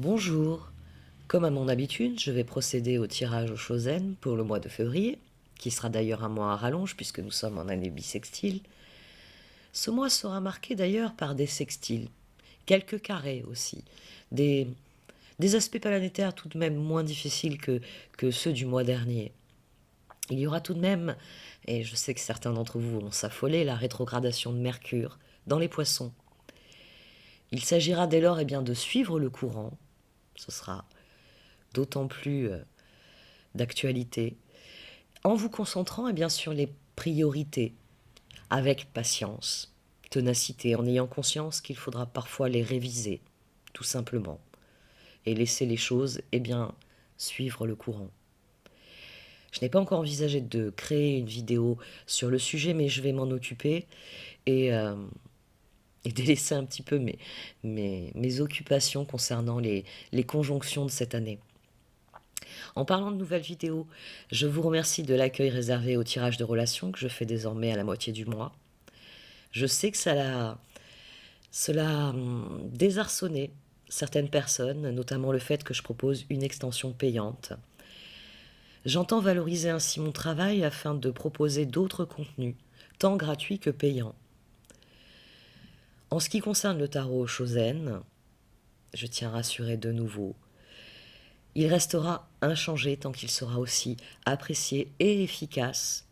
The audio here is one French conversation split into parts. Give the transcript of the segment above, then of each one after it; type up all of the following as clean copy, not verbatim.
Bonjour, comme à mon habitude, je vais procéder au tirage au Chosen pour le mois de février, qui sera d'ailleurs un mois à rallonge puisque nous sommes en année bissextile. Ce mois sera marqué d'ailleurs par des sextiles, quelques carrés aussi, des, des aspects planétaires tout de même moins difficiles que ceux du mois dernier. Il y aura tout de même, et je sais que certains d'entre vous vont s'affoler, la rétrogradation de Mercure dans les poissons. Il s'agira dès lors bien, de suivre le courant, ce sera d'autant plus d'actualité, en vous concentrant bien, sur les priorités, avec patience, ténacité, en ayant conscience qu'il faudra parfois les réviser, tout simplement, et laisser les choses bien, suivre le courant. Je n'ai pas encore envisagé de créer une vidéo sur le sujet, mais je vais m'en occuper et délaisser un petit peu mes occupations concernant les conjonctions de cette année. En parlant de nouvelles vidéos, je vous remercie de l'accueil réservé au tirage de relations que je fais désormais à la moitié du mois. Je sais que cela a désarçonné certaines personnes, notamment le fait que je propose une extension payante. J'entends valoriser ainsi mon travail afin de proposer d'autres contenus, tant gratuits que payants. En ce qui concerne le tarot Chosen, je tiens à rassurer de nouveau, il restera inchangé tant qu'il sera aussi apprécié et efficace.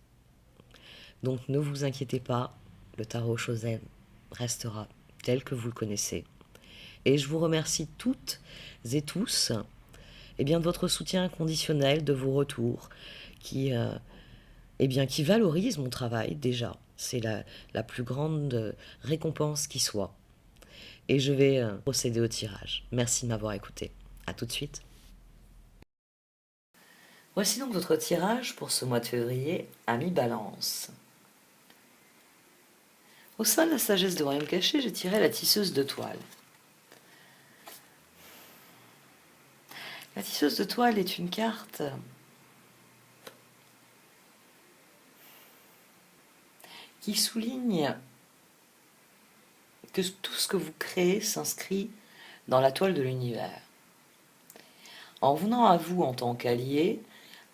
Donc ne vous inquiétez pas, le tarot Chosen restera tel que vous le connaissez. Et je vous remercie toutes et tous de votre soutien inconditionnel, de vos retours, qui valorisent mon travail déjà. C'est la plus grande récompense qui soit. Et je vais procéder au tirage. Merci de m'avoir écouté. A tout de suite. Voici donc votre tirage pour ce mois de février à mi-balance. Au sein de la sagesse de Royaume Caché, j'ai tiré la tisseuse de toile. La tisseuse de toile est une carte qui souligne que tout ce que vous créez s'inscrit dans la toile de l'univers. En venant à vous en tant qu'allié,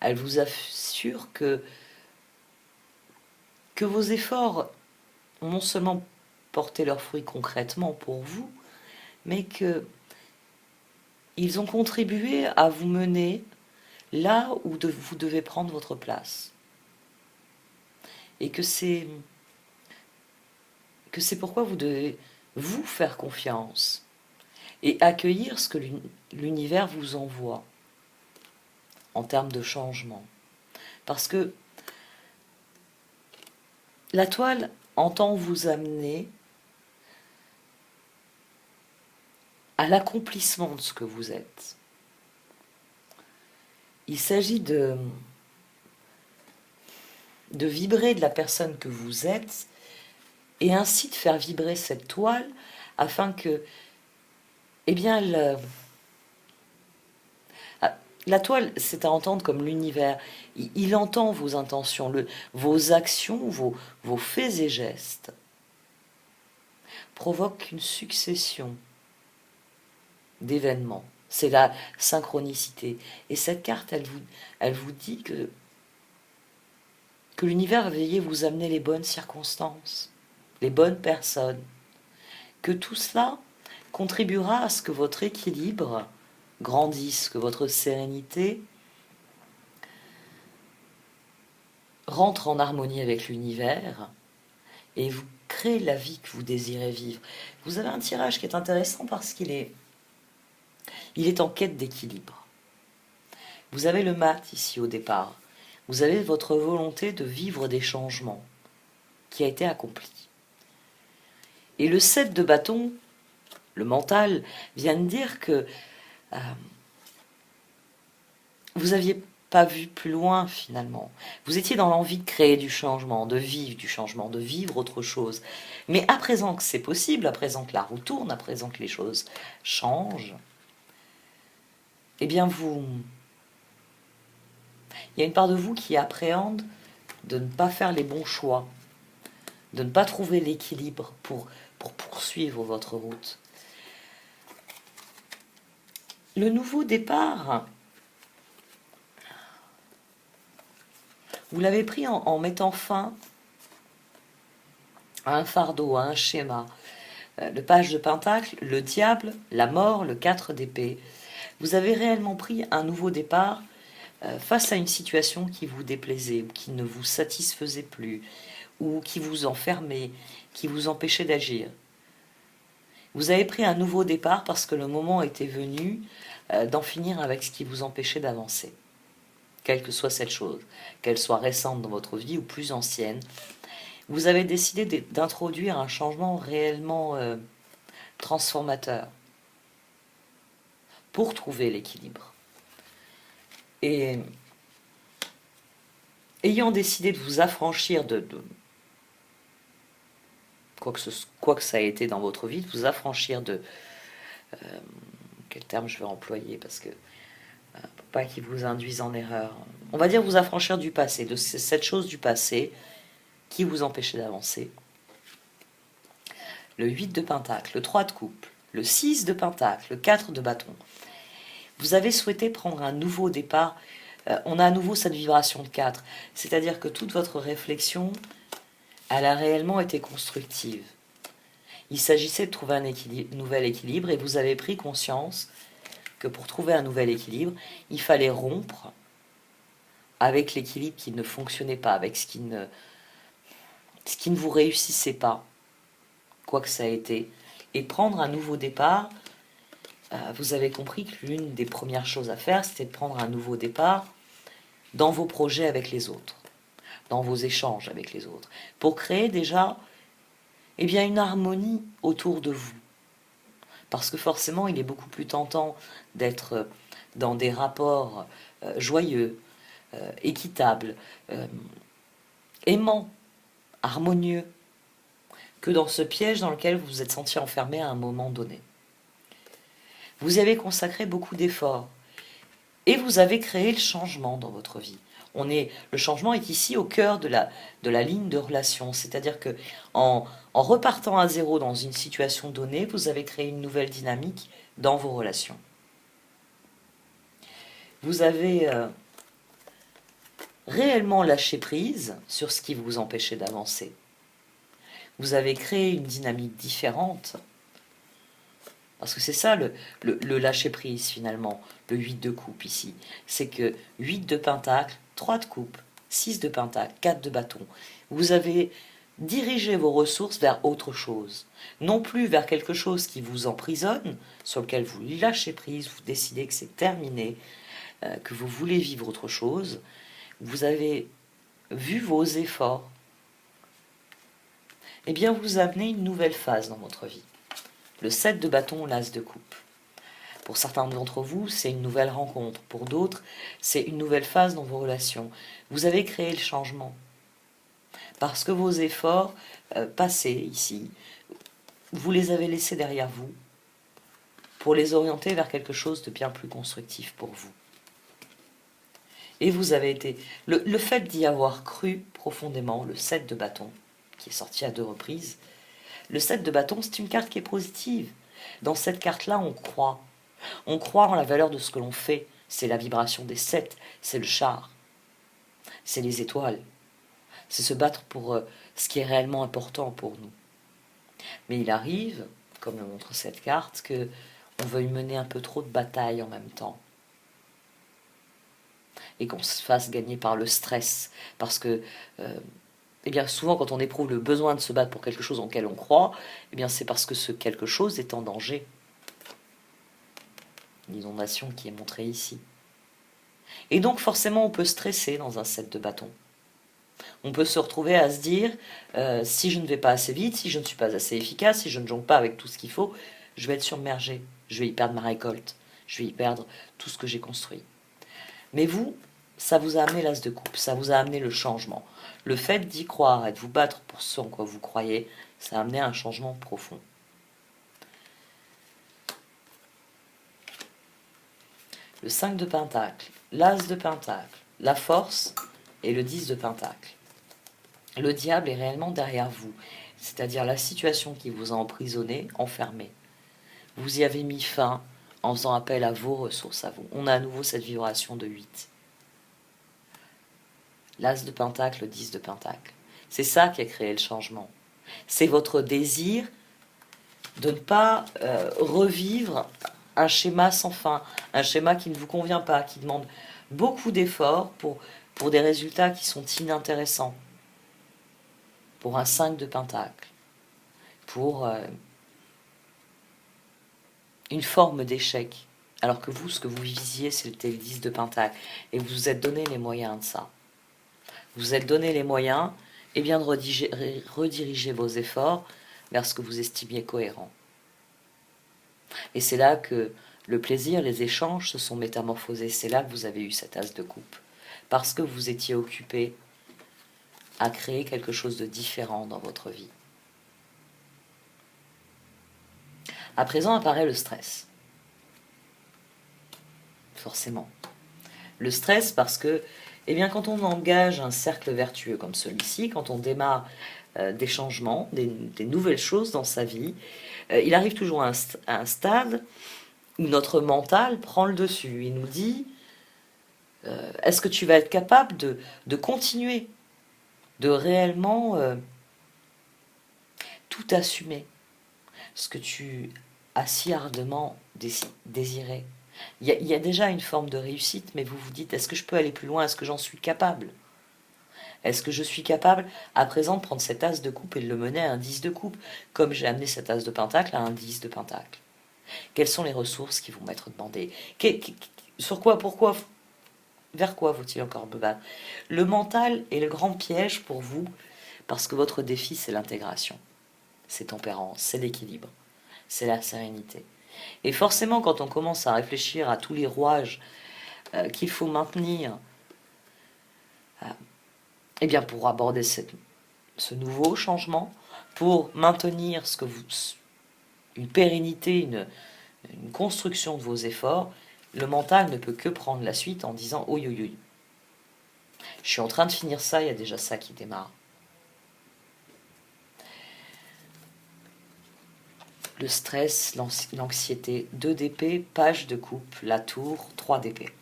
elle vous assure que vos efforts ont non seulement porté leurs fruits concrètement pour vous, mais que ils ont contribué à vous mener là où vous devez prendre votre place. Et que c'est pourquoi vous devez vous faire confiance et accueillir ce que l'univers vous envoie en termes de changement. Parce que la toile entend vous amener à l'accomplissement de ce que vous êtes. Il s'agit de vibrer de la personne que vous êtes et ainsi de faire vibrer cette toile afin que, la toile, c'est à entendre comme l'univers. Il entend vos intentions, vos actions, vos faits et gestes provoquent une succession d'événements. C'est la synchronicité. Et cette carte, elle vous dit que l'univers va veiller vous amener les bonnes circonstances, les bonnes personnes. Que tout cela contribuera à ce que votre équilibre grandisse, que votre sérénité rentre en harmonie avec l'univers et vous crée la vie que vous désirez vivre. Vous avez un tirage qui est intéressant parce qu'il est en quête d'équilibre. Vous avez le mat ici au départ. Vous avez votre volonté de vivre des changements qui a été accompli. Et le 7 de bâton, le mental, vient de dire que vous n'aviez pas vu plus loin finalement. Vous étiez dans l'envie de créer du changement, de vivre du changement, de vivre autre chose. Mais à présent que c'est possible, à présent que la roue tourne, à présent que les choses changent, il y a une part de vous qui appréhende de ne pas faire les bons choix, de ne pas trouver l'équilibre pour poursuivre votre route. Le nouveau départ, vous l'avez pris en mettant fin à un fardeau, à un schéma. Le page de Pentacle, le diable, la mort, le 4 d'épée. Vous avez réellement pris un nouveau départ face à une situation qui vous déplaisait, ou qui ne vous satisfaisait plus, ou qui vous enfermait, qui vous empêchait d'agir. Vous avez pris un nouveau départ parce que le moment était venu d'en finir avec ce qui vous empêchait d'avancer. Quelle que soit cette chose, qu'elle soit récente dans votre vie ou plus ancienne, vous avez décidé d'introduire un changement réellement transformateur pour trouver l'équilibre. Et ayant décidé de vous affranchir de quoi que ça ait été dans votre vie, de vous affranchir de... quel terme je vais employer, parce que pour pas qu'il vous induise en erreur. On va dire vous affranchir du passé, de cette chose du passé qui vous empêchait d'avancer. Le 8 de pentacle, le 3 de coupe, le 6 de pentacle, le 4 de bâton. Vous avez souhaité prendre un nouveau départ. On a à nouveau cette vibration de 4. C'est-à-dire que toute votre réflexion, elle a réellement été constructive. Il s'agissait de trouver un nouvel équilibre et vous avez pris conscience que pour trouver un nouvel équilibre, il fallait rompre avec l'équilibre qui ne fonctionnait pas, avec ce qui ne vous réussissait pas, quoi que ça ait été, et prendre un nouveau départ. Vous avez compris que l'une des premières choses à faire, c'était de prendre un nouveau départ dans vos projets avec les autres, dans vos échanges avec les autres, pour créer déjà une harmonie autour de vous. Parce que forcément, il est beaucoup plus tentant d'être dans des rapports joyeux, équitables, aimants, harmonieux, que dans ce piège dans lequel vous vous êtes senti enfermé à un moment donné. Vous y avez consacré beaucoup d'efforts et vous avez créé le changement dans votre vie. Le changement est ici au cœur de la ligne de relation, c'est-à-dire que en repartant à zéro dans une situation donnée, vous avez créé une nouvelle dynamique dans vos relations. Vous avez réellement lâché prise sur ce qui vous empêchait d'avancer. Vous avez créé une dynamique différente. Parce que c'est ça le lâcher-prise finalement, le 8 de coupe ici. C'est que 8 de pentacle, 3 de coupe, 6 de pentacle, 4 de bâton. Vous avez dirigé vos ressources vers autre chose. Non plus vers quelque chose qui vous emprisonne, sur lequel vous lâchez prise, vous décidez que c'est terminé, que vous voulez vivre autre chose. Vous avez vu vos efforts. Eh bien, vous amenez une nouvelle phase dans votre vie. Le 7 de bâton, l'as de coupe. Pour certains d'entre vous, c'est une nouvelle rencontre. Pour d'autres, c'est une nouvelle phase dans vos relations. Vous avez créé le changement. Parce que vos efforts passés ici, vous les avez laissés derrière vous pour les orienter vers quelque chose de bien plus constructif pour vous. Et vous avez été... Le fait d'y avoir cru profondément, le 7 de bâton, qui est sorti à 2 reprises, le 7 de bâton, c'est une carte qui est positive. Dans cette carte-là, on croit. On croit en la valeur de ce que l'on fait. C'est la vibration des 7, c'est le char, c'est les étoiles. C'est se battre pour ce qui est réellement important pour nous. Mais il arrive, comme le montre cette carte, qu'on veuille mener un peu trop de batailles en même temps. Et qu'on se fasse gagner par le stress. Parce que... souvent, quand on éprouve le besoin de se battre pour quelque chose en lequel on croit, c'est parce que ce quelque chose est en danger. L'inondation qui est montrée ici. Et donc, forcément, on peut stresser dans un 7 de bâton. On peut se retrouver à se dire, si je ne vais pas assez vite, si je ne suis pas assez efficace, si je ne jongle pas avec tout ce qu'il faut, je vais être submergé, je vais y perdre ma récolte, je vais y perdre tout ce que j'ai construit. Mais vous, ça vous a amené l'as de coupe, ça vous a amené le changement. Le fait d'y croire et de vous battre pour ce en quoi vous croyez, ça a amené un changement profond. Le 5 de pentacle, l'as de pentacle, la force et le 10 de pentacle. Le diable est réellement derrière vous, c'est-à-dire la situation qui vous a emprisonné, enfermé. Vous y avez mis fin en faisant appel à vos ressources, à vous. On a à nouveau cette vibration de 8. L'As de Pentacle, le 10 de Pentacle. C'est ça qui a créé le changement. C'est votre désir de ne pas revivre un schéma sans fin, un schéma qui ne vous convient pas, qui demande beaucoup d'efforts pour des résultats qui sont inintéressants. Pour un 5 de Pentacle. Pour une forme d'échec. Alors que vous, ce que vous visiez, c'était le 10 de Pentacle. Et vous vous êtes donné les moyens de ça. Vous vous êtes donné les moyens et bien de rediriger vos efforts vers ce que vous estimiez cohérent. Et c'est là que le plaisir, les échanges se sont métamorphosés. C'est là que vous avez eu cet as de coupe. Parce que vous étiez occupé à créer quelque chose de différent dans votre vie. À présent apparaît le stress. Forcément. Le stress parce que, eh bien, quand on engage un cercle vertueux comme celui-ci, quand on démarre des changements, des nouvelles choses dans sa vie, il arrive toujours à un stade où notre mental prend le dessus. Il nous dit, est-ce que tu vas être capable de continuer, de réellement tout assumer, ce que tu as si ardemment désiré. Il y a déjà une forme de réussite, mais vous vous dites, est-ce que je peux aller plus loin? Est-ce que j'en suis capable? Est-ce que je suis capable, à présent, de prendre cet as de coupe et de le mener à un 10 de coupe, comme j'ai amené cet as de pentacle à un 10 de pentacle? Quelles sont les ressources qui vont m'être demandées? Sur quoi, pourquoi, vers quoi faut-il encore me battre? Le mental est le grand piège pour vous, parce que votre défi, c'est l'intégration, c'est tempérance, c'est l'équilibre, c'est la sérénité. Et forcément, quand on commence à réfléchir à tous les rouages qu'il faut maintenir, eh bien pour aborder ce nouveau changement, pour maintenir une pérennité, une construction de vos efforts, le mental ne peut que prendre la suite en disant « oui, oui, oui, je suis en train de finir ça, il y a déjà ça qui démarre ». Le stress, l'anxiété, 2 d'épée, page de coupe, la tour, 3 d'épée.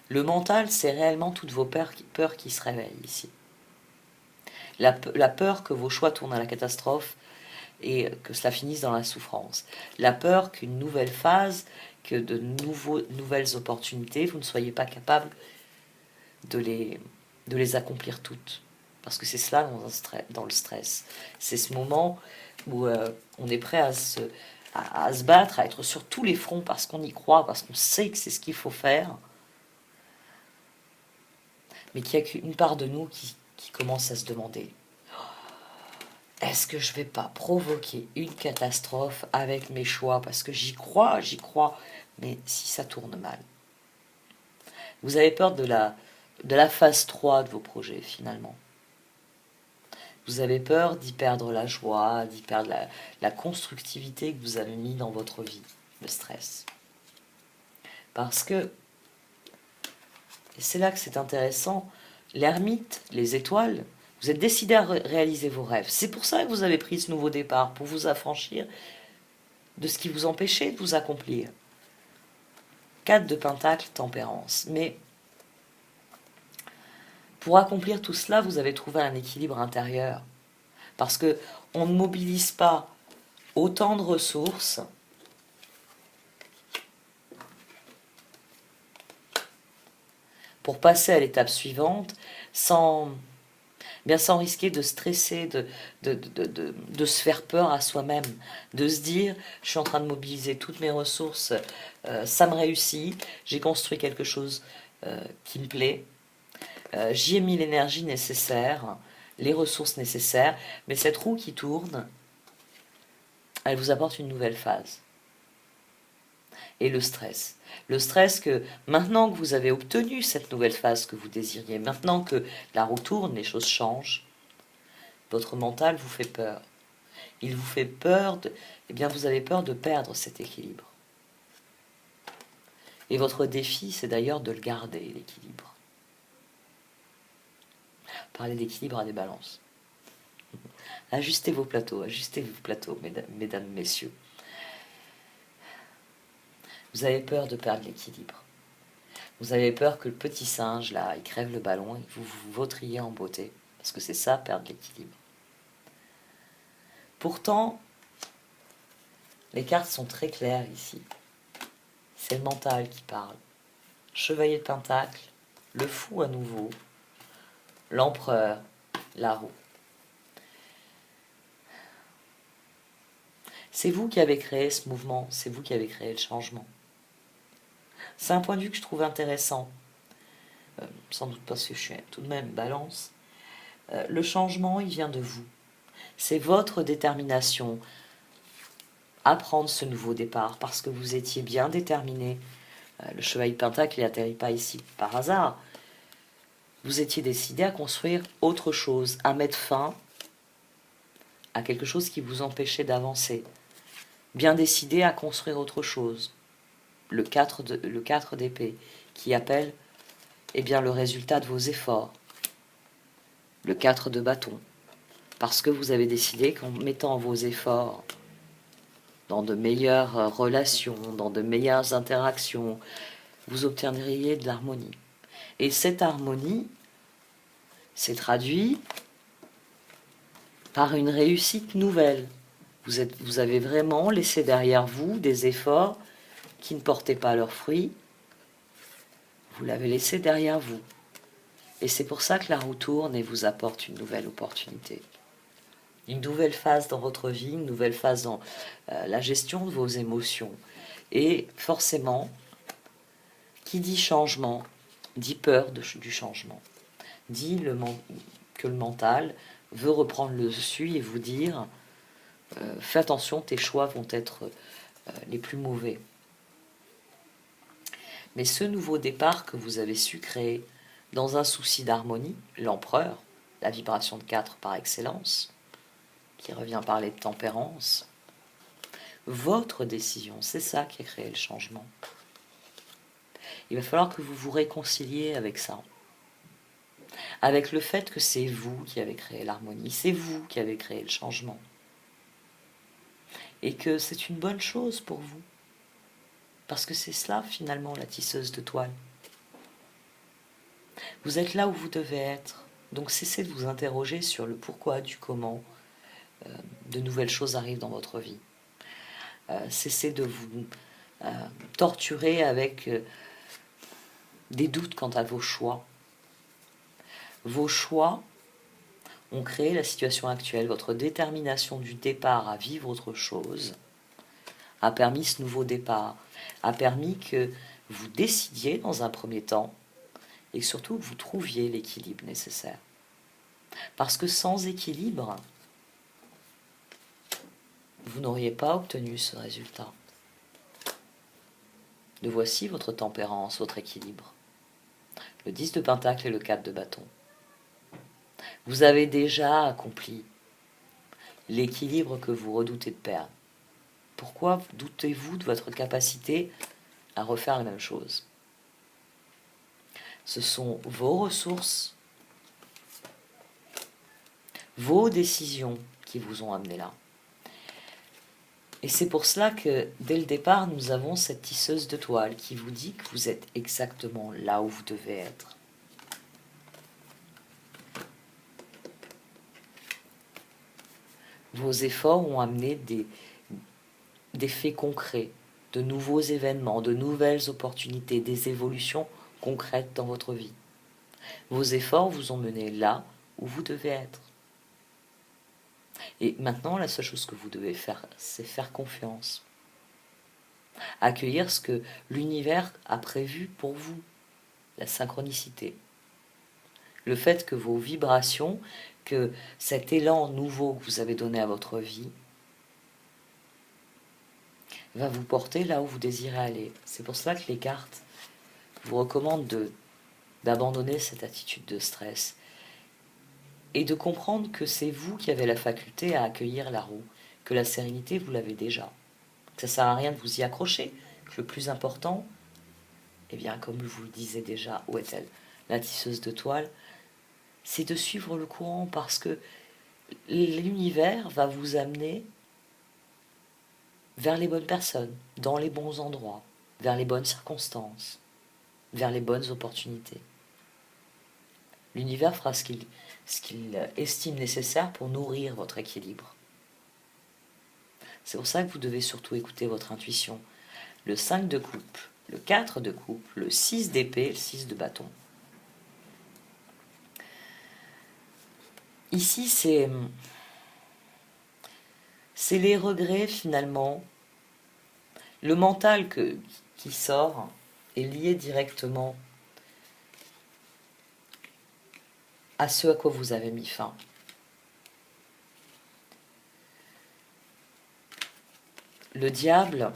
Le mental, c'est réellement toutes vos peurs qui se réveillent ici. La peur que vos choix tournent à la catastrophe et que cela finisse dans la souffrance. La peur qu'une nouvelle phase, que de nouvelles opportunités, vous ne soyez pas capable de les accomplir toutes. Parce que c'est cela dans le stress. C'est ce moment où on est prêt à se battre, à être sur tous les fronts parce qu'on y croit, parce qu'on sait que c'est ce qu'il faut faire. Mais qu'il y a qu'une part de nous qui commence à se demander, est-ce que je ne vais pas provoquer une catastrophe avec mes choix? Parce que j'y crois, mais si ça tourne mal. Vous avez peur de la phase 3 de vos projets, finalement. Vous avez peur d'y perdre la joie, d'y perdre la constructivité que vous avez mis dans votre vie, le stress. Parce que, et c'est là que c'est intéressant, l'ermite, les étoiles, vous êtes décidé à réaliser vos rêves. C'est pour ça que vous avez pris ce nouveau départ, pour vous affranchir de ce qui vous empêchait de vous accomplir. 4 de Pentacle, tempérance. Mais pour accomplir tout cela, vous avez trouvé un équilibre intérieur. Parce que on ne mobilise pas autant de ressources pour passer à l'étape suivante sans risquer de stresser, de se faire peur à soi-même, de se dire je suis en train de mobiliser toutes mes ressources, ça me réussit, j'ai construit quelque chose qui me plaît, j'y ai mis l'énergie nécessaire, les ressources nécessaires, mais cette roue qui tourne, elle vous apporte une nouvelle phase. Et le stress. Le stress que maintenant que vous avez obtenu cette nouvelle phase que vous désiriez, maintenant que la roue tourne, les choses changent, votre mental vous fait peur. Il vous fait peur, eh bien vous avez peur de perdre cet équilibre. Et votre défi, c'est d'ailleurs de le garder, l'équilibre. Parler d'équilibre à des balances. Ajustez vos plateaux, mesdames, messieurs. Vous avez peur de perdre l'équilibre. Vous avez peur que le petit singe, là, il crève le ballon et que vous vous vautriez en beauté. Parce que c'est ça, perdre l'équilibre. Pourtant, les cartes sont très claires ici. C'est le mental qui parle. Chevalier de Pentacle, le fou à nouveau, l'empereur, la roue. C'est vous qui avez créé ce mouvement, c'est vous qui avez créé le changement. C'est un point de vue que je trouve intéressant, sans doute parce que je suis tout de même balance. Le changement, il vient de vous. C'est votre détermination à prendre ce nouveau départ, parce que vous étiez bien déterminé. Le chevalier de Pentacle, il n'atterrit pas ici par hasard. Vous étiez décidé à construire autre chose, à mettre fin à quelque chose qui vous empêchait d'avancer. Bien décidé à construire autre chose. Le 4 d'épée, qui appelle le résultat de vos efforts. Le 4 de bâton, parce que vous avez décidé qu'en mettant vos efforts dans de meilleures relations, dans de meilleures interactions, vous obtiendriez de l'harmonie. Et cette harmonie s'est traduite par une réussite nouvelle. Vous avez vraiment laissé derrière vous des efforts qui ne portaient pas leurs fruits. Vous l'avez laissé derrière vous. Et c'est pour ça que la roue tourne et vous apporte une nouvelle opportunité. Une nouvelle phase dans votre vie, une nouvelle phase dans la gestion de vos émotions. Et forcément, qui dit changement, dit peur du changement. Dit que le mental veut reprendre le dessus et vous dire fais attention, tes choix vont être les plus mauvais. Mais ce nouveau départ que vous avez su créer dans un souci d'harmonie, l'empereur, la vibration de 4 par excellence, qui revient parler de tempérance, votre décision, c'est ça qui a créé le changement. Il va falloir que vous vous réconciliez avec ça, avec le fait que c'est vous qui avez créé l'harmonie, c'est vous qui avez créé le changement, et que c'est une bonne chose pour vous, parce que c'est cela finalement la tisseuse de toile. Vous êtes là où vous devez être, donc cessez de vous interroger sur le pourquoi, du comment, de nouvelles choses arrivent dans votre vie. Cessez de vous torturer avec des doutes quant à vos choix. Vos choix ont créé la situation actuelle. Votre détermination du départ à vivre autre chose a permis ce nouveau départ, a permis que vous décidiez dans un premier temps et surtout que vous trouviez l'équilibre nécessaire. Parce que sans équilibre, vous n'auriez pas obtenu ce résultat. Le voici, votre tempérance, votre équilibre. Le 10 de Pentacle et le 4 de bâton. Vous avez déjà accompli l'équilibre que vous redoutez de perdre. Pourquoi doutez-vous de votre capacité à refaire la même chose? Ce sont vos ressources, vos décisions qui vous ont amené là. Et c'est pour cela que, dès le départ, nous avons cette tisseuse de toile qui vous dit que vous êtes exactement là où vous devez être. Vos efforts ont amené des faits concrets, de nouveaux événements, de nouvelles opportunités, des évolutions concrètes dans votre vie. Vos efforts vous ont mené là où vous devez être. Et maintenant, la seule chose que vous devez faire, c'est faire confiance. Accueillir ce que l'univers a prévu pour vous, la synchronicité. Le fait que vos vibrations, que cet élan nouveau que vous avez donné à votre vie, va vous porter là où vous désirez aller. C'est pour cela que les cartes vous recommandent d'abandonner cette attitude de stress et de comprendre que c'est vous qui avez la faculté à accueillir la roue, que la sérénité, vous l'avez déjà. Que ça ne sert à rien de vous y accrocher, que le plus important, eh bien, comme je vous le disais déjà, où est-elle? La tisseuse de toile, c'est de suivre le courant parce que l'univers va vous amener vers les bonnes personnes, dans les bons endroits. vers les bonnes circonstances, vers les bonnes opportunités. L'univers fera ce qu'il estime nécessaire pour nourrir votre équilibre. C'est pour ça que vous devez surtout écouter votre intuition. Le 5 de coupe, le 4 de coupe, le 6 d'épée, le 6 de bâton. Ici, c'est les regrets finalement. Le mental qui sort est lié directement à ce à quoi vous avez mis fin. Le diable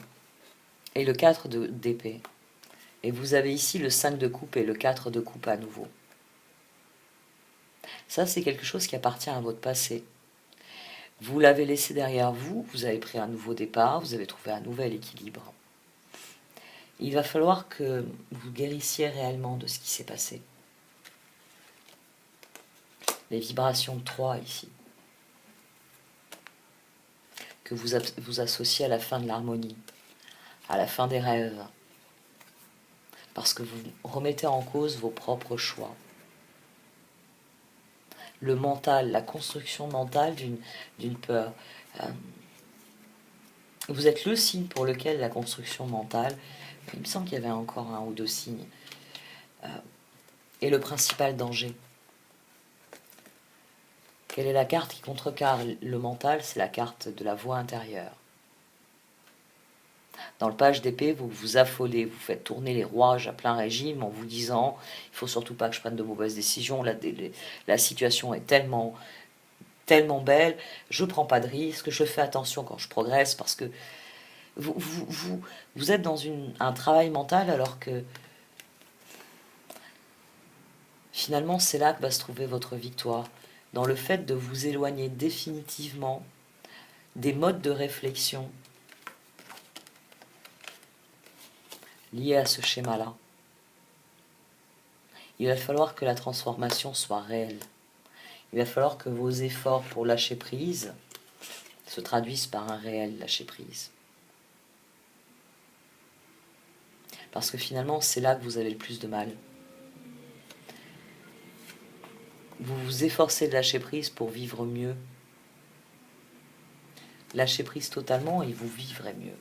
est le 4 d'épée. Et vous avez ici le 5 de coupe et le 4 de coupe à nouveau. Ça, c'est quelque chose qui appartient à votre passé. Vous l'avez laissé derrière vous, vous avez pris un nouveau départ, vous avez trouvé un nouvel équilibre. Il va falloir que vous guérissiez réellement de ce qui s'est passé. Les vibrations de 3 ici, que vous associez à la fin de l'harmonie, à la fin des rêves, parce que vous remettez en cause vos propres choix. Le mental, la construction mentale d'une peur. Vous êtes le signe pour lequel la construction mentale, il me semble qu'il y avait encore un ou deux signes, est le principal danger. Quelle est la carte qui contrecarre le mental? C'est la carte de la voix intérieure. Dans le page d'épée, vous vous affolez, vous faites tourner les rouages à plein régime en vous disant il ne faut surtout pas que je prenne de mauvaises décisions, la situation est tellement belle, je ne prends pas de risques, je fais attention quand je progresse, parce que vous êtes dans un travail mental alors que finalement c'est là que va se trouver votre victoire, dans le fait de vous éloigner définitivement des modes de réflexion liés à ce schéma-là. Il va falloir que la transformation soit réelle. Il va falloir que vos efforts pour lâcher prise se traduisent par un réel lâcher prise. Parce que finalement, c'est là que vous avez le plus de mal. Vous vous efforcez de lâcher prise pour vivre mieux. Lâchez prise totalement et vous vivrez mieux.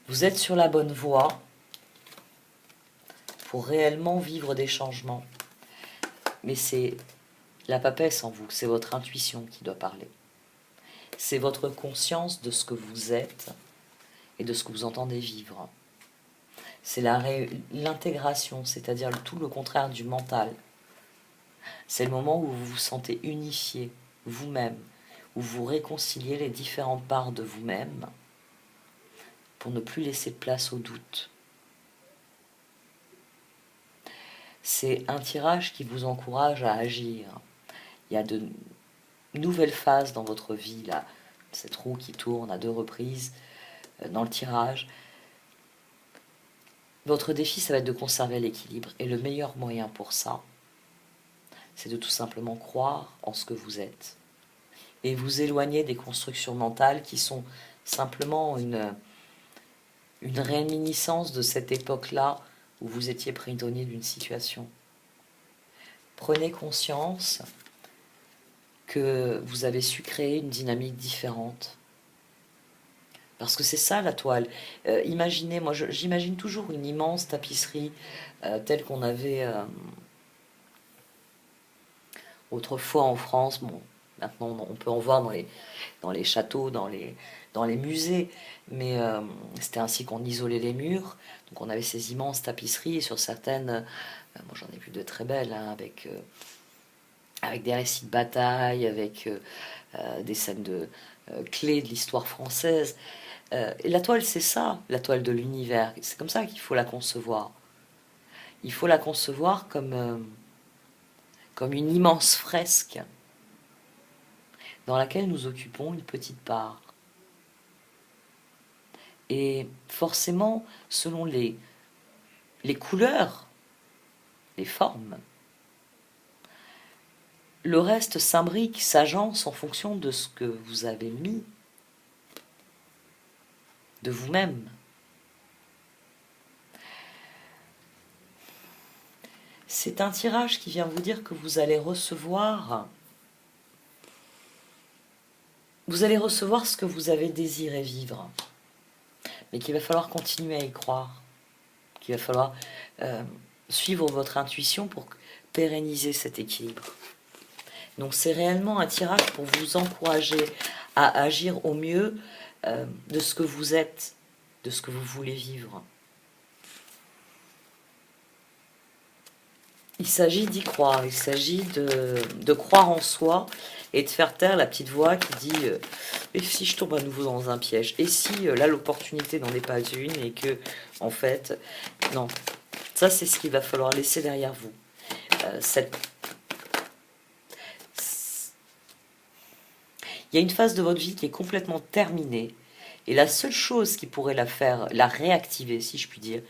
Vous êtes sur la bonne voie pour réellement vivre des changements. Mais c'est la papesse en vous, c'est votre intuition qui doit parler. C'est votre conscience de ce que vous êtes et de ce que vous entendez vivre. C'est l'intégration, c'est-à-dire tout le contraire du mental. C'est le moment où vous vous sentez unifié, vous-même, où vous réconciliez les différentes parts de vous-même pour ne plus laisser de place au doute. C'est un tirage qui vous encourage à agir. Il y a de nouvelles phases dans votre vie, là, cette roue qui tourne à 2 reprises dans le tirage. Votre défi, ça va être de conserver l'équilibre. Et le meilleur moyen pour ça, c'est de tout simplement croire en ce que vous êtes. Et vous éloigner des constructions mentales qui sont simplement une réminiscence de cette époque-là où vous étiez prisonnier d'une situation. Prenez conscience que vous avez su créer une dynamique différente. Parce que c'est ça la toile. Imaginez, moi j'imagine toujours une immense tapisserie telle qu'on avait autrefois en France. Bon, maintenant on peut en voir dans les châteaux, dans les musées, mais c'était ainsi qu'on isolait les murs. Donc on avait ces immenses tapisseries, et sur certaines, moi j'en ai vu de très belles, hein, avec des récits de bataille, avec des scènes clés de l'histoire française. Et la toile, c'est ça, la toile de l'univers. C'est comme ça qu'il faut la concevoir. Il faut la concevoir comme une immense fresque dans laquelle nous occupons une petite part. Et forcément, selon les couleurs, les formes, le reste s'imbrique, s'agence en fonction de ce que vous avez mis. de vous-même. C'est un tirage qui vient vous dire que vous allez recevoir ce que vous avez désiré vivre, mais qu'il va falloir continuer à y croire, qu'il va falloir suivre votre intuition pour pérenniser cet équilibre. Donc c'est réellement un tirage pour vous encourager à agir au mieux de ce que vous êtes, de ce que vous voulez vivre. Il s'agit d'y croire, il s'agit de croire en soi et de faire taire la petite voix qui dit et si je tombe à nouveau dans un piège? Et si là l'opportunité n'en est pas une et que en fait, non. Ça c'est ce qu'il va falloir laisser derrière vous. Il y a une phase de votre vie qui est complètement terminée et la seule chose qui pourrait la réactiver, si je puis dire,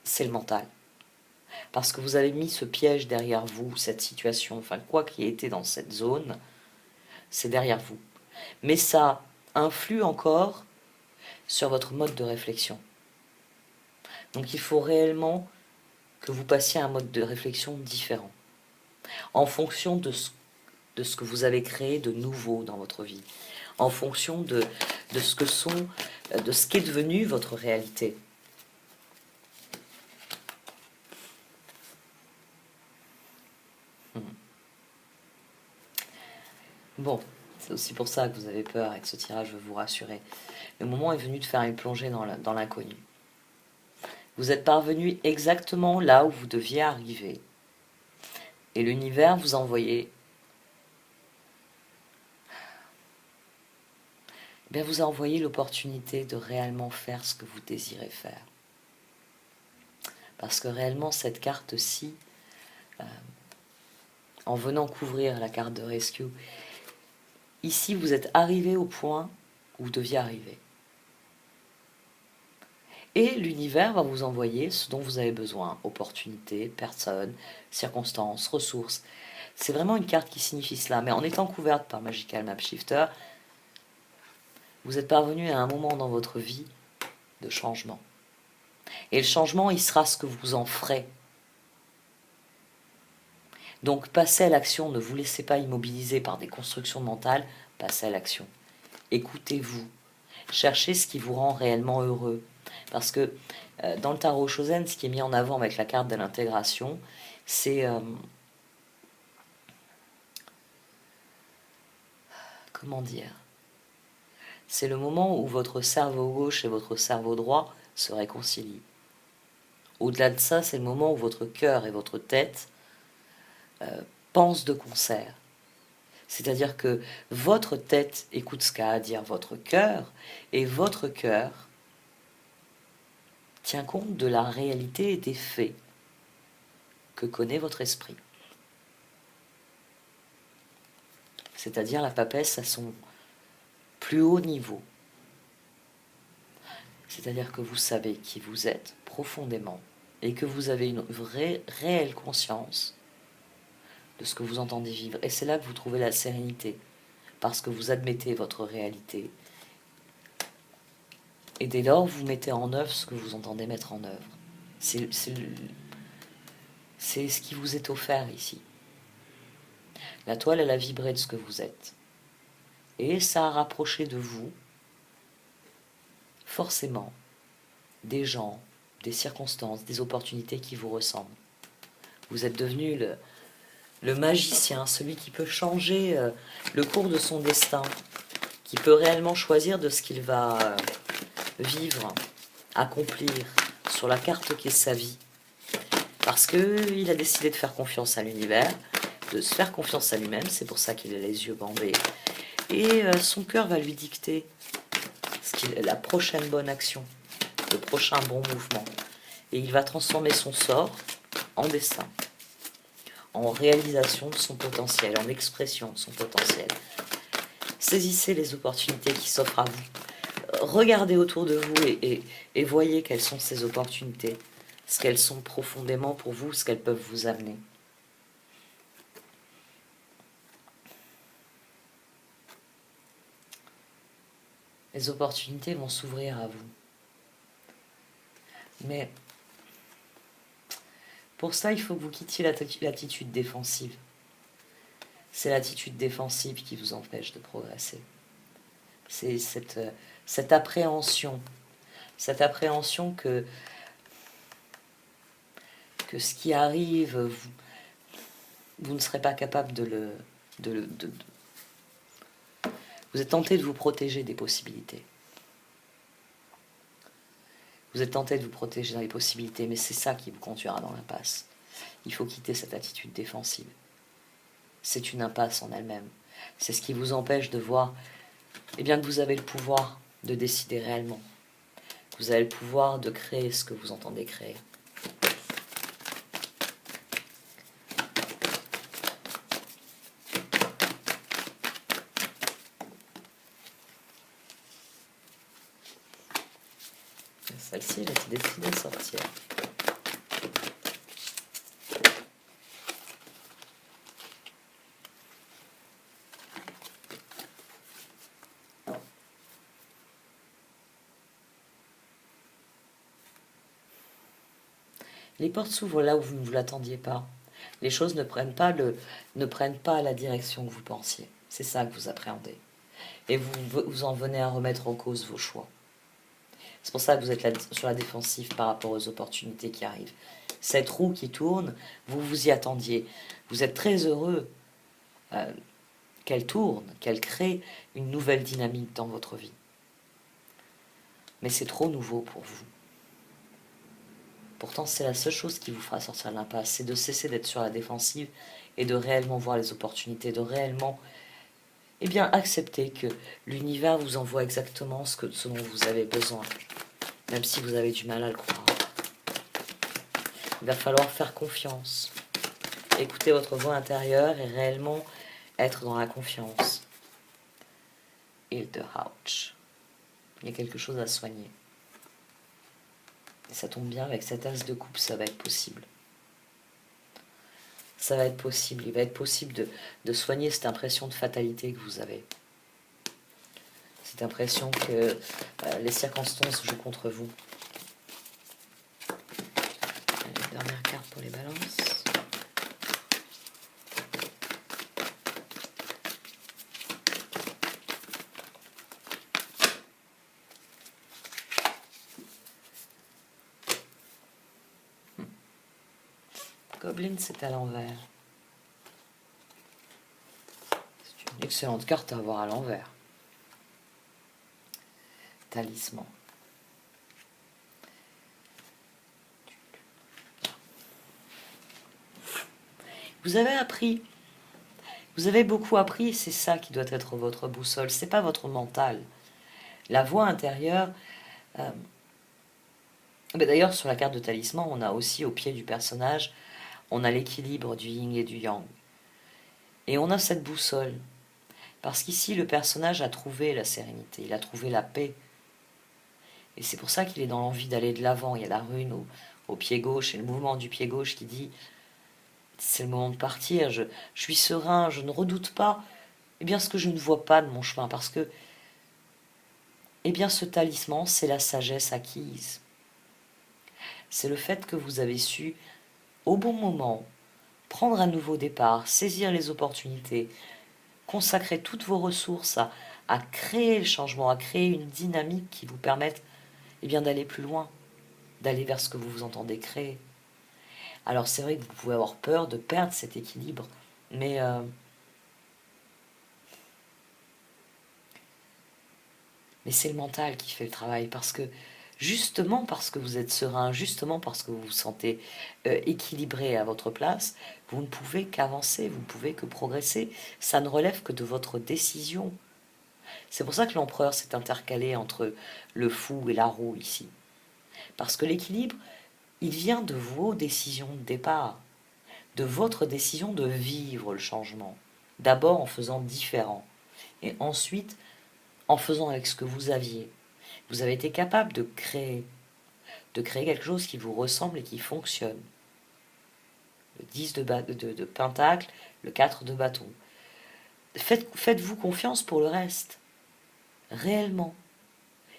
c'est le mental. Parce que vous avez mis ce piège derrière vous, cette situation, enfin quoi qu'il ait été dans cette zone, c'est derrière vous. Mais ça influe encore sur votre mode de réflexion. Donc il faut réellement que vous passiez à un mode de réflexion différent, en fonction de ce que vous avez créé de nouveau dans votre vie, en fonction de ce qu'est devenu votre réalité. Bon, c'est aussi pour ça que vous avez peur et que ce tirage veut vous rassurer. Le moment est venu de faire une plongée dans l'inconnu. Vous êtes parvenu exactement là où vous deviez arriver. Et l'univers vous a envoyé, vous a envoyé l'opportunité de réellement faire ce que vous désirez faire. Parce que réellement, cette carte-ci, en venant couvrir la carte de Rescue, ici, vous êtes arrivé au point où vous deviez arriver. Et l'univers va vous envoyer ce dont vous avez besoin. Opportunités, personnes, circonstances, ressources. C'est vraiment une carte qui signifie cela. Mais en étant couverte par Magical Map Shifter, vous êtes parvenu à un moment dans votre vie de changement. Et le changement, il sera ce que vous en ferez. Donc passez à l'action, ne vous laissez pas immobiliser par des constructions mentales, passez à l'action. Écoutez-vous, cherchez ce qui vous rend réellement heureux. Parce que dans le tarot Shozen, ce qui est mis en avant avec la carte de l'intégration, c'est... comment dire? C'est le moment où votre cerveau gauche et votre cerveau droit se réconcilient. Au-delà de ça, c'est le moment où votre cœur et votre tête pensent de concert. C'est-à-dire que votre tête écoute ce qu'a à dire votre cœur, et votre cœur tient compte de la réalité et des faits que connaît votre esprit. C'est-à-dire la papesse à son plus haut niveau. C'est-à-dire que vous savez qui vous êtes profondément et que vous avez une réelle conscience de ce que vous entendez vivre. Et c'est là que vous trouvez la sérénité, parce que vous admettez votre réalité. Et dès lors, vous mettez en œuvre ce que vous entendez mettre en œuvre. C'est ce qui vous est offert ici. La toile, elle a vibré de ce que vous êtes. Et ça a rapproché de vous, forcément, des gens, des circonstances, des opportunités qui vous ressemblent. Vous êtes devenu le magicien, celui qui peut changer le cours de son destin, qui peut réellement choisir de ce qu'il va vivre, accomplir sur la carte qu'est sa vie. Parce qu'il a décidé de faire confiance à l'univers, de se faire confiance à lui-même, c'est pour ça qu'il a les yeux bandés. Et son cœur va lui dicter la prochaine bonne action, le prochain bon mouvement. Et il va transformer son sort en destin, en réalisation de son potentiel, en expression de son potentiel. Saisissez les opportunités qui s'offrent à vous. Regardez autour de vous et voyez quelles sont ces opportunités, ce qu'elles sont profondément pour vous, ce qu'elles peuvent vous amener. Les opportunités vont s'ouvrir à vous. Mais pour ça, il faut que vous quittiez l'attitude défensive. C'est l'attitude défensive qui vous empêche de progresser. C'est cette appréhension que ce qui arrive, vous ne serez pas capable vous êtes tenté de vous protéger des possibilités. Vous êtes tenté de vous protéger dans les possibilités, mais c'est ça qui vous conduira dans l'impasse. Il faut quitter cette attitude défensive. C'est une impasse en elle-même. C'est ce qui vous empêche de voir, eh bien, que vous avez le pouvoir de décider réellement. Vous avez le pouvoir de créer ce que vous entendez créer. Celle-ci, elle a été décidée de sortir. Les portes s'ouvrent là où vous ne vous l'attendiez pas. Les choses ne prennent pas la direction que vous pensiez. C'est ça que vous appréhendez. Et vous en venez à remettre en cause vos choix. C'est pour ça que vous êtes là, sur la défensive par rapport aux opportunités qui arrivent. Cette roue qui tourne, vous vous y attendiez. Vous êtes très heureux qu'elle tourne, qu'elle crée une nouvelle dynamique dans votre vie. Mais c'est trop nouveau pour vous. Pourtant, c'est la seule chose qui vous fera sortir de l'impasse, c'est de cesser d'être sur la défensive et de réellement voir les opportunités, de réellement accepter que l'univers vous envoie exactement ce dont vous avez besoin, même si vous avez du mal à le croire. Il va falloir faire confiance, écouter votre voix intérieure et réellement être dans la confiance. Hildeouch. Il y a quelque chose à soigner. Et ça tombe bien, avec cette as de coupe, ça va être possible. Ça va être possible. Il va être possible de soigner cette impression de fatalité que vous avez. Cette impression que les circonstances jouent contre vous. Allez, dernière carte pour les balances. Goblin, c'est à l'envers. C'est une excellente carte à avoir à l'envers. Talisman. Vous avez appris. Vous avez beaucoup appris et c'est ça qui doit être votre boussole. C'est pas votre mental. La voix intérieure. D'ailleurs, sur la carte de talisman, on a aussi au pied du personnage, on a l'équilibre du yin et du yang. Et on a cette boussole. Parce qu'ici, le personnage a trouvé la sérénité, il a trouvé la paix. Et c'est pour ça qu'il est dans l'envie d'aller de l'avant. Il y a la rune au pied gauche et le mouvement du pied gauche qui dit c'est le moment de partir, je suis serein, je ne redoute pas ce que je ne vois pas de mon chemin. Parce que ce talisman, c'est la sagesse acquise. C'est le fait que vous avez su, au bon moment, prendre un nouveau départ, saisir les opportunités, consacrer toutes vos ressources à créer le changement, à créer une dynamique qui vous permette d'aller plus loin, d'aller vers ce que vous vous entendez créer. Alors c'est vrai que vous pouvez avoir peur de perdre cet équilibre, mais c'est le mental qui fait le travail, parce que justement parce que vous êtes serein, justement parce que vous vous sentez équilibré à votre place, vous ne pouvez qu'avancer, vous ne pouvez que progresser. Ça ne relève que de votre décision. C'est pour ça que l'empereur s'est intercalé entre le fou et la roue ici. Parce que l'équilibre, il vient de vos décisions de départ, de votre décision de vivre le changement. D'abord en faisant différent, et ensuite en faisant avec ce que vous aviez. Vous avez été capable de créer quelque chose qui vous ressemble et qui fonctionne. Le 10 de pentacle, le 4 de bâton. Faites-vous confiance pour le reste. Réellement.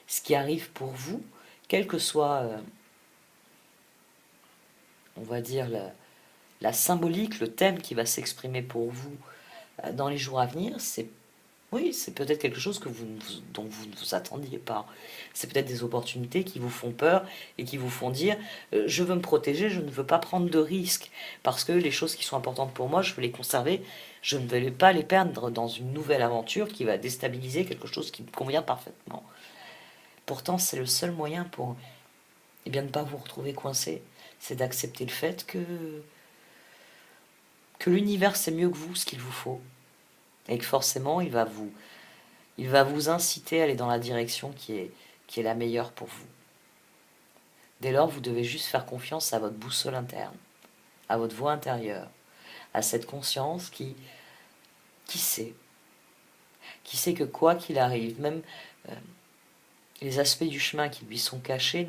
Ce qui arrive pour vous, quel que soit on va dire, la symbolique, le thème qui va s'exprimer pour vous dans les jours à venir, c'est oui, c'est peut-être quelque chose dont vous ne vous attendiez pas. C'est peut-être des opportunités qui vous font peur et qui vous font dire je veux me protéger, je ne veux pas prendre de risques parce que les choses qui sont importantes pour moi, je veux les conserver, je ne veux pas les perdre dans une nouvelle aventure qui va déstabiliser quelque chose qui me convient parfaitement. Pourtant, c'est le seul moyen pour ne pas vous retrouver coincé, c'est d'accepter le fait que l'univers sait mieux que vous ce qu'il vous faut et que forcément il va vous inciter à aller dans la direction qui est la meilleure pour vous. Dès lors, vous devez juste faire confiance à votre boussole interne, à votre voix intérieure, à cette conscience qui sait, qui sait que quoi qu'il arrive, même les aspects du chemin qui lui sont cachés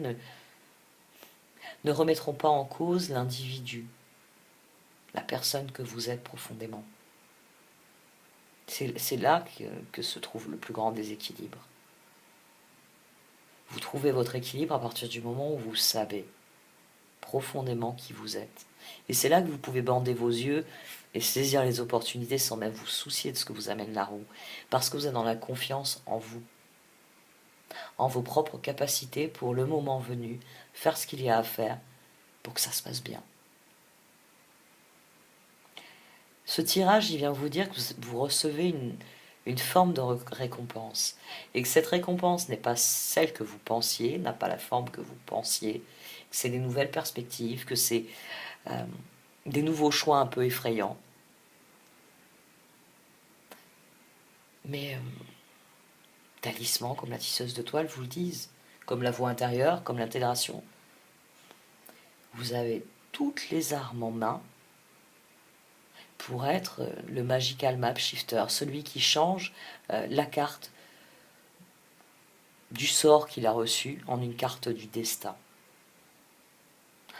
ne remettront pas en cause l'individu, la personne que vous êtes profondément. C'est là que se trouve le plus grand déséquilibre. Vous trouvez votre équilibre à partir du moment où vous savez profondément qui vous êtes. Et c'est là que vous pouvez bander vos yeux et saisir les opportunités sans même vous soucier de ce que vous amène la roue. Parce que vous êtes dans la confiance en vous, en vos propres capacités pour le moment venu, faire ce qu'il y a à faire pour que ça se passe bien. Ce tirage, il vient vous dire que vous recevez une forme de récompense. Et que cette récompense n'est pas celle que vous pensiez, n'a pas la forme que vous pensiez, que c'est des nouvelles perspectives, que c'est des nouveaux choix un peu effrayants. Mais talisman, comme la tisseuse de toile vous le disent, comme la voix intérieure, comme l'intégration. Vous avez toutes les armes en main pour être le magical map shifter, celui qui change la carte du sort qu'il a reçu en une carte du destin.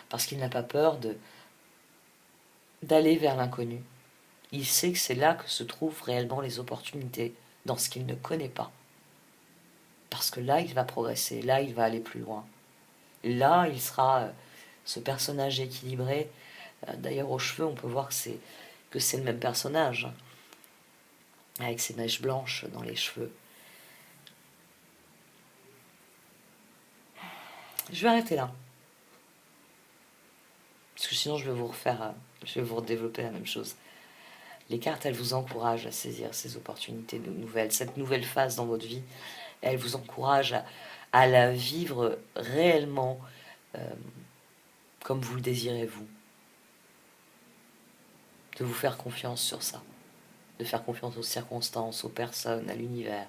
Parce qu'il n'a pas peur d'aller vers l'inconnu. Il sait que c'est là que se trouvent réellement les opportunités, dans ce qu'il ne connaît pas. Parce que là, il va progresser, là, il va aller plus loin. Là, il sera ce personnage équilibré. D'ailleurs, aux cheveux, on peut voir que c'est le même personnage, avec ses mèches blanches dans les cheveux. Je vais arrêter là. Parce que sinon, je vais vous redévelopper la même chose. Les cartes, elles vous encouragent à saisir ces opportunités nouvelles, cette nouvelle phase dans votre vie. Elles vous encouragent à la vivre réellement comme vous le désirez vous. De vous faire confiance sur ça. De faire confiance aux circonstances, aux personnes, à l'univers.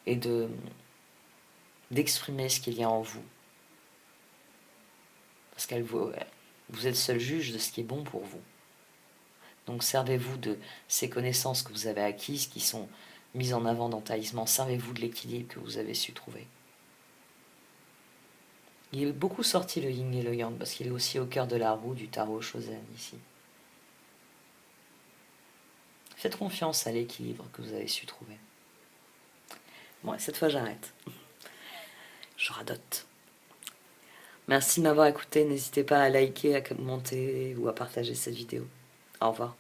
Et d'exprimer ce qu'il y a en vous. Parce que vous êtes seul juge de ce qui est bon pour vous. Donc servez-vous de ces connaissances que vous avez acquises, qui sont mises en avant dans Talisman. Servez-vous de l'équilibre que vous avez su trouver. Il est beaucoup sorti le yin et le yang, parce qu'il est aussi au cœur de la roue du tarot Shozen ici. Faites confiance à l'équilibre que vous avez su trouver. Bon, cette fois j'arrête. Je radote. Merci de m'avoir écouté. N'hésitez pas à liker, à commenter ou à partager cette vidéo. Au revoir.